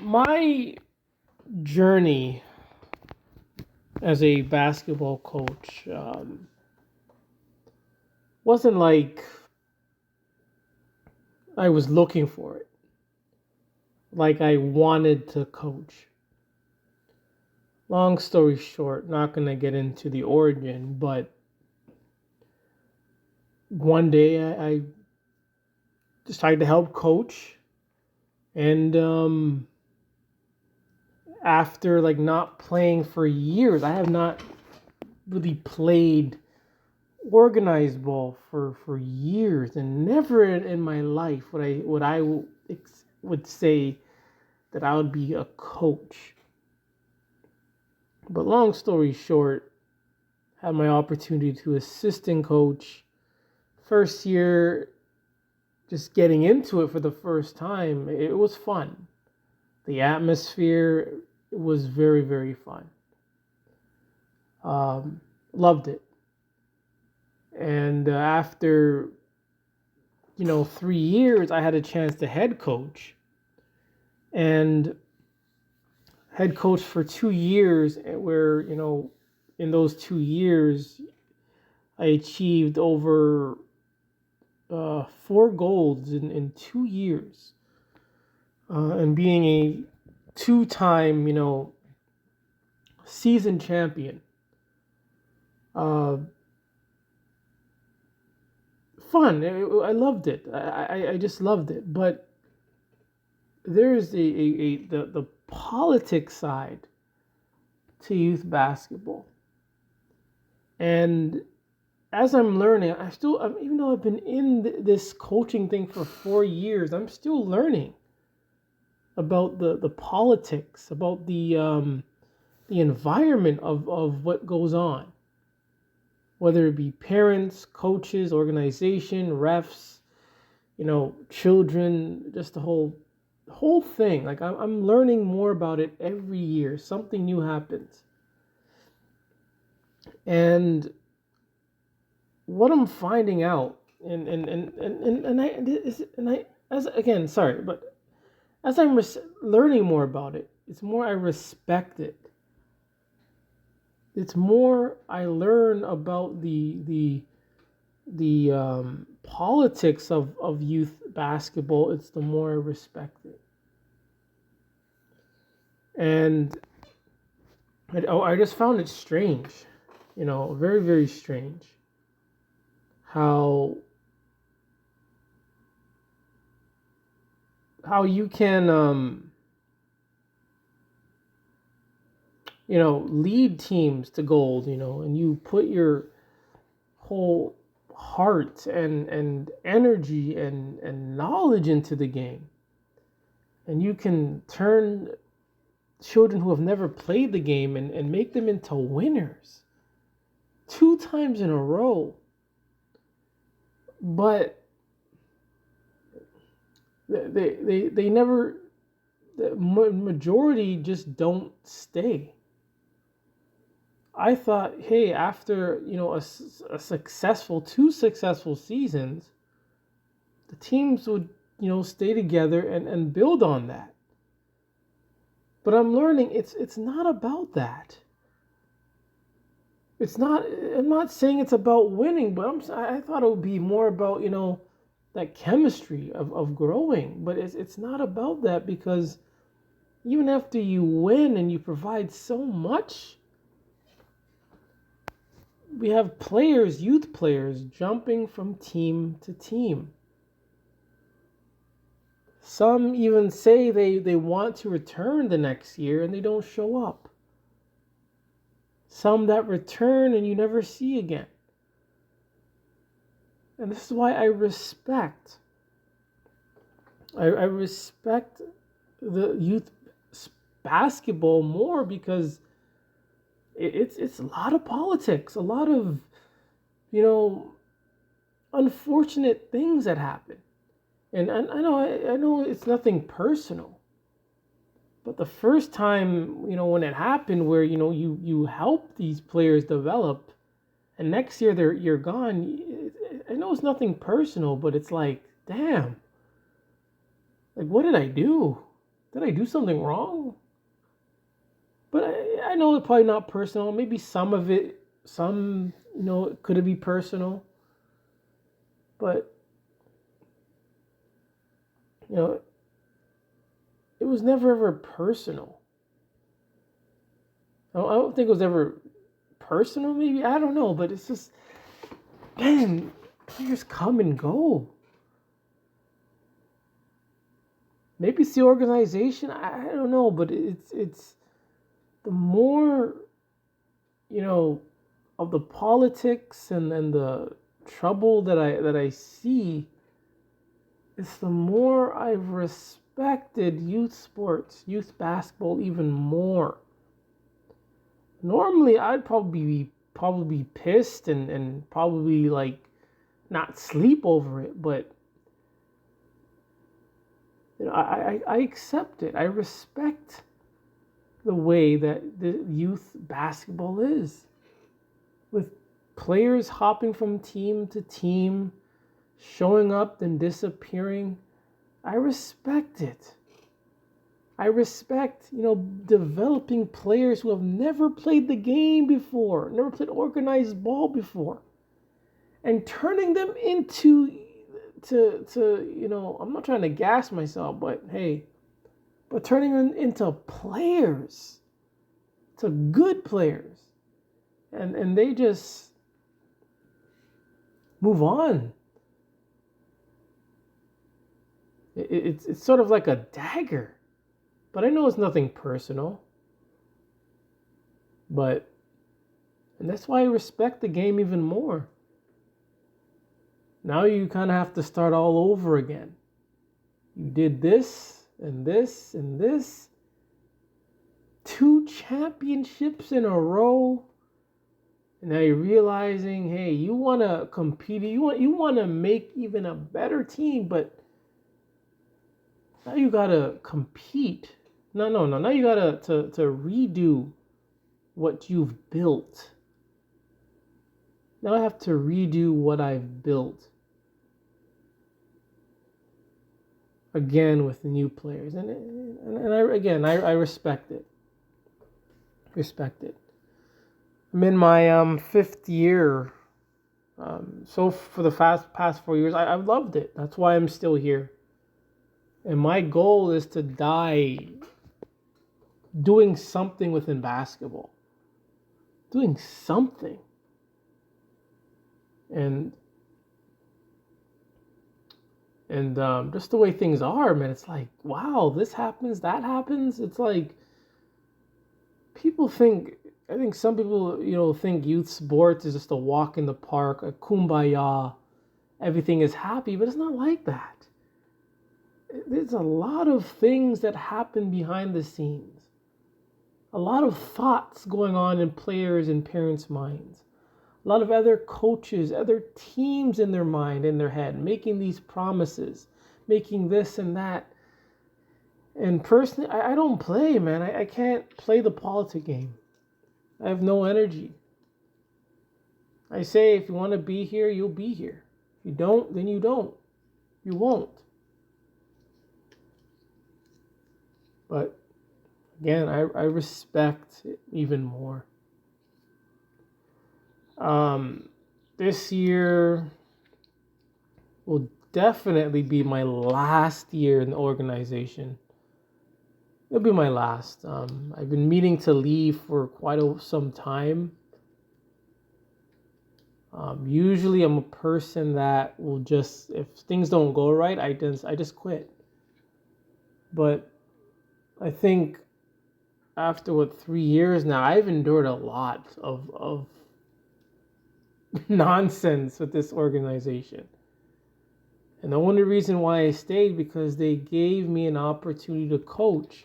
My journey as a basketball coach wasn't like I was looking for it, like I wanted to coach. Long story short, not going to get into the origin, but one day I decided to help coach, and after like not playing for years, I have not really played organized ball for years, and never in my life would say that I would be a coach. But long story short, had my opportunity to assistant coach. First year, just getting into it for the first time, it was fun. The atmosphere was very, very fun. Loved it. And after 3 years, I had a chance to head coach, and head coach for 2 years, where in those 2 years I achieved over 4 golds in 2 years, and being a two-time season champion. Uh, Fun. I loved it. I just loved it. But there's the politics side to youth basketball, and as I'm learning, even though I've been in this coaching thing for 4 years, I'm still learning about the politics, about the environment of what goes on, whether it be parents, coaches, organization, refs, children, just the whole thing. Like I'm learning more about it every year. Something new happens, and what I'm finding out, and I as again, sorry, but as I'm learning more about it, it's more I respect it. It's more I learn about the politics of youth basketball. It's the more I respect it, and I just found it strange, very, very strange how you can lead teams to gold, and you put your whole heart and energy and knowledge into the game, and you can turn children who have never played the game and make them into winners 2 times in a row. But they never, the majority just don't stay. I thought, hey, after a successful 2 successful seasons, the teams would stay together and build on that. But I'm learning it's not about that. It's not. I'm not saying it's about winning, but I thought it would be more about that chemistry of growing. But it's not about that, because even after you win and you provide so much, we have players, youth players, jumping from team to team. Some even say they want to return the next year and they don't show up. Some that return and you never see again. And this is why I respect. I respect the youth basketball more, because it's a lot of politics, a lot of unfortunate things that happen. And I know it's nothing personal, but the first time when it happened, where you help these players develop, and next year you're gone. I know it's nothing personal, but it's like, damn, like what did I do Did I do something wrong? But I know it's probably not personal. Maybe some of it, could it be personal? But, you know, it was never ever personal. I don't think it was ever personal, maybe. I don't know. But it's just, man, players come and go. Maybe it's the organization. I don't know. But it's the more, you know, of the politics and the trouble that I see, it's the more I've respected youth sports, youth basketball even more. Normally, I'd probably be pissed and probably like not sleep over it, but I accept it. I respect the way that the youth basketball is, with players hopping from team to team, showing up then disappearing. I respect it. I respect, developing players who have never played the game before, never played organized ball before, and turning them into I'm not trying to gas myself, but hey, but turning them into players, to good players, and they just move on. It's sort of like a dagger. But I know it's nothing personal. And that's why I respect the game even more. Now you kind of have to start all over again. You did this and this and this. 2 championships in a row. And now you're realizing, hey, you want to compete. You want to make even a better team, but now you got to compete. No. Now you got to redo what you've built. Now I have to redo what I've built. Again with the new players. And I respect it. Respect it. I'm in my 5th year. So for the past 4 years, I've loved it. That's why I'm still here. And my goal is to die doing something within basketball. Doing something. And just the way things are, man, it's like, wow, this happens, that happens. It's like I think some people, think youth sports is just a walk in the park, a kumbaya, everything is happy, but it's not like that. There's a lot of things that happen behind the scenes. A lot of thoughts going on in players' and parents' minds. A lot of other coaches, other teams in their mind, in their head, making these promises, making this and that. And personally, I don't play, man. I can't play the politic game. I have no energy. I say, if you want to be here, you'll be here. If you don't, then you don't. You won't. But again, I respect it even more. This year will definitely be my last year in the organization. It'll be my last. I've been meaning to leave for quite some time. Usually I'm a person that will just, if things don't go right, I just quit. But I think after 3 years now, I've endured a lot of nonsense with this organization. And the only reason why I stayed, because they gave me an opportunity to coach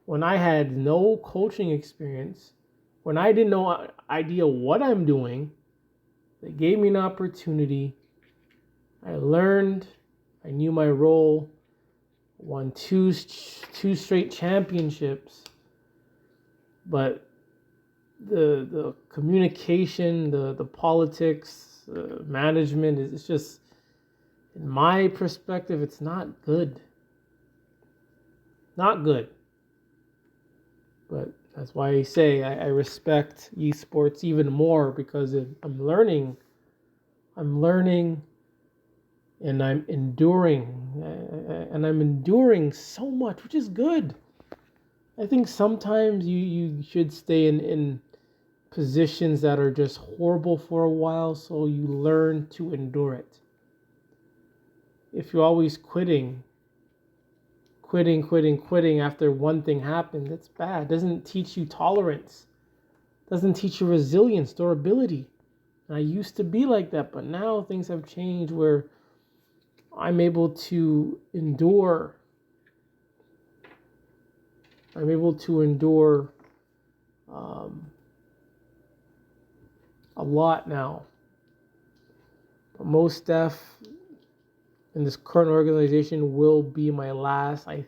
when I had no coaching experience, when I didn't know idea what I'm doing. They gave me an opportunity. I learned. I knew my role. Won two straight championships. But the communication, the politics, management is just, in my perspective, it's not good. Not good. But that's why I say I respect esports even more because I'm learning. I'm learning and I'm enduring. And I'm enduring so much, which is good. I think sometimes you should stay in positions that are just horrible for a while so you learn to endure it. If you're always quitting after one thing happened, that's bad. It doesn't teach you tolerance. It doesn't teach you resilience, durability. And I used to be like that, but now things have changed where I'm able to endure. I'm able to endure a lot now. But most def in this current organization will be my last. I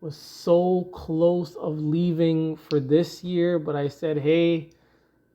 was so close of leaving for this year, but I said, hey,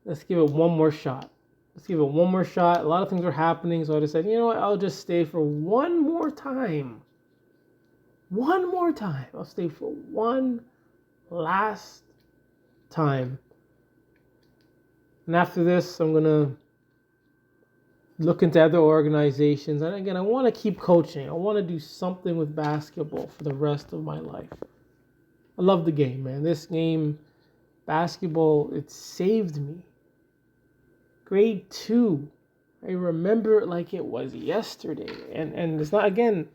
let's give it one more shot. Let's give it one more shot. A lot of things are happening, so I just said, you know what, I'll just stay for one more time. One more time. I'll stay for one last time. And after this, I'm going to look into other organizations. And again, I want to keep coaching. I want to do something with basketball for the rest of my life. I love the game, man. This game, basketball, it saved me. Grade 2. I remember it like it was yesterday. And it's not, again,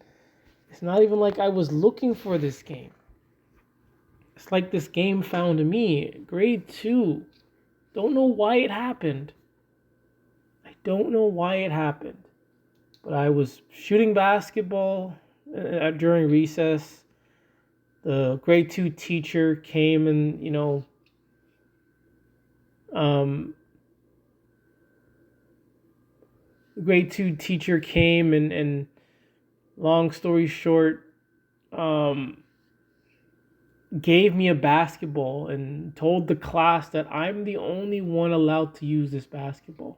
it's not even like I was looking for this game. It's like this game found me. Grade 2. Don't know why it happened. I don't know why it happened. But I was shooting basketball during recess. The grade 2 teacher came and, the grade 2 teacher came and long story short, gave me a basketball and told the class that I'm the only one allowed to use this basketball.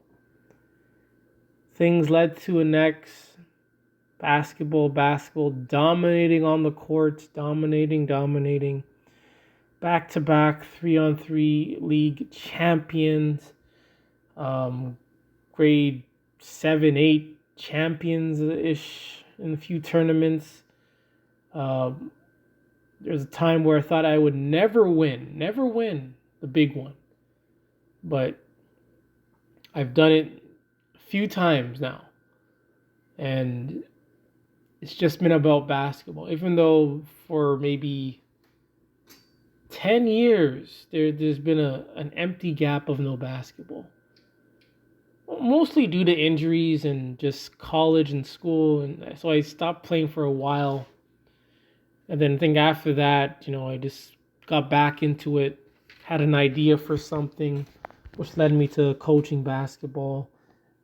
Things led to a next basketball, dominating on the court, dominating. Back-to-back 3-on-3 league champions, grade 7, 8 champions-ish in a few tournaments. There was a time where I thought I would never win the big one. But I've done it a few times now. And it's just been about basketball. Even though for maybe 10 years, there's been an empty gap of no basketball. Mostly due to injuries and just college and school. And so I stopped playing for a while. And then I think after that, I just got back into it, had an idea for something, which led me to coaching basketball.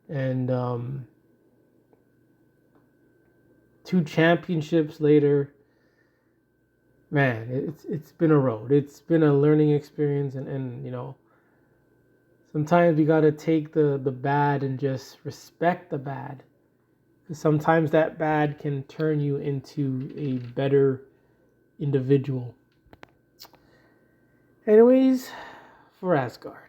And 2 championships later, man, it's been a road. It's been a learning experience. And sometimes we got to take the bad and just respect the bad. Because sometimes that bad can turn you into a better individual. Anyways, for Asgard.